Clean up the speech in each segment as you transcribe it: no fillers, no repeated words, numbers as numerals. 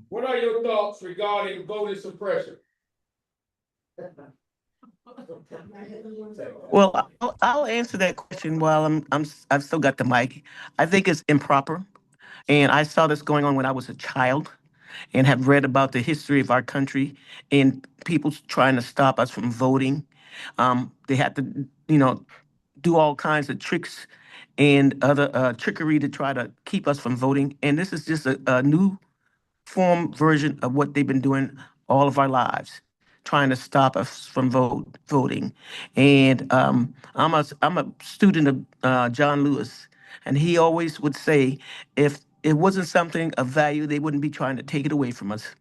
What are your thoughts regarding voter suppression? Well, I'll answer that question while I've still got the mic. I think it's improper, and I saw this going on when I was a child, and have read about the history of our country and people trying to stop us from voting. They had to, do all kinds of tricks and other trickery to try to keep us from voting. And this is just a new form version of what they've been doing all of our lives, trying to stop us from voting. And I'm a student of John Lewis, and he always would say, if it wasn't something of value, they wouldn't be trying to take it away from us.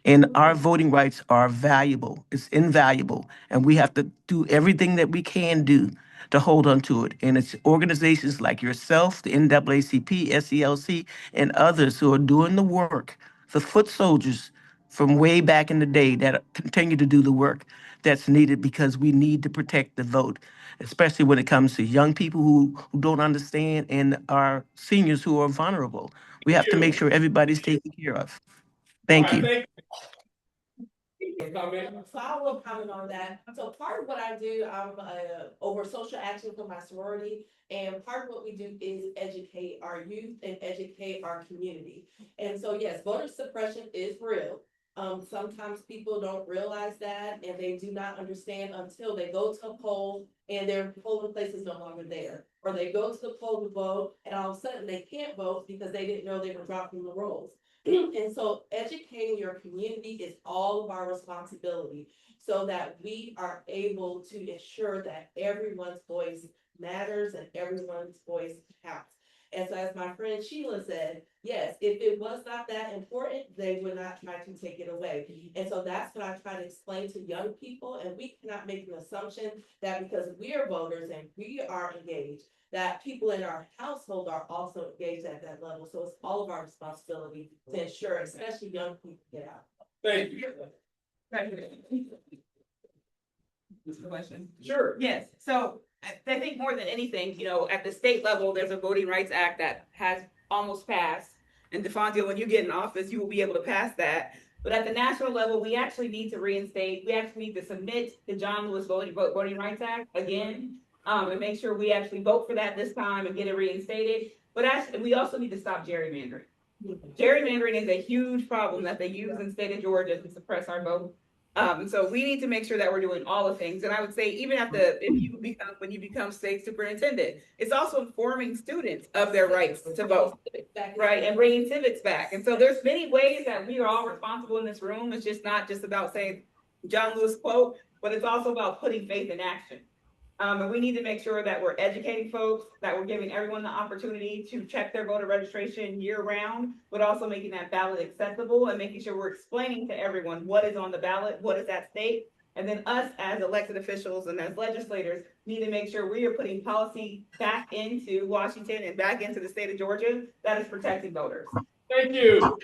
And our voting rights are valuable. It's invaluable. And we have to do everything that we can do to hold on to it. And it's organizations like yourself, the NAACP, SELC, and others who are doing the work, the foot soldiers from way back in the day that continue to do the work that's needed, because we need to protect the vote, especially when it comes to young people who don't understand, and our seniors who are vulnerable. We have to make sure everybody's taken care of. Thank you. So I will comment on that. So part of what I do, I'm over social action for my sorority, and part of what we do is educate our youth and educate our community. And so yes, voter suppression is real. Sometimes people don't realize that, and they do not understand until they go to a poll and their polling place is no longer there, or they go to the poll to vote, and all of a sudden they can't vote because they didn't know they were dropping the rolls. And so educating your community is all of our responsibility, so that we are able to ensure that everyone's voice matters and everyone's voice counts. And so as my friend Sheila said, yes, if it was not that important, they would not try to take it away. And so that's what I try to explain to young people. And we cannot make an assumption that because we are voters and we are engaged, that people in our household are also engaged at that level. So it's all of our responsibility to ensure, especially young people, get out. Thank you. Question. Sure. Yes, so I think more than anything, at the state level, there's a Voting Rights Act that has almost passed. And DeFonte, when you get in office, you will be able to pass that. But at the national level, we actually need to submit the John Lewis Voting Rights Act again, and make sure we actually vote for that this time and get it reinstated. But actually, we also need to stop gerrymandering. Gerrymandering is a huge problem that they use in the state of Georgia to suppress our vote. So we need to make sure that we're doing all the things. And I would say, even when you become state superintendent, it's also informing students of their rights to vote, right? And bringing civics back. And so there's many ways that we are all responsible in this room. It's just not just about saying John Lewis quote, but it's also about putting faith in action. And we need to make sure that we're educating folks, that we're giving everyone the opportunity to check their voter registration year round, but also making that ballot accessible and making sure we're explaining to everyone what is on the ballot, what is at stake. And then us as elected officials and as legislators need to make sure we are putting policy back into Washington and back into the state of Georgia that is protecting voters. Thank you.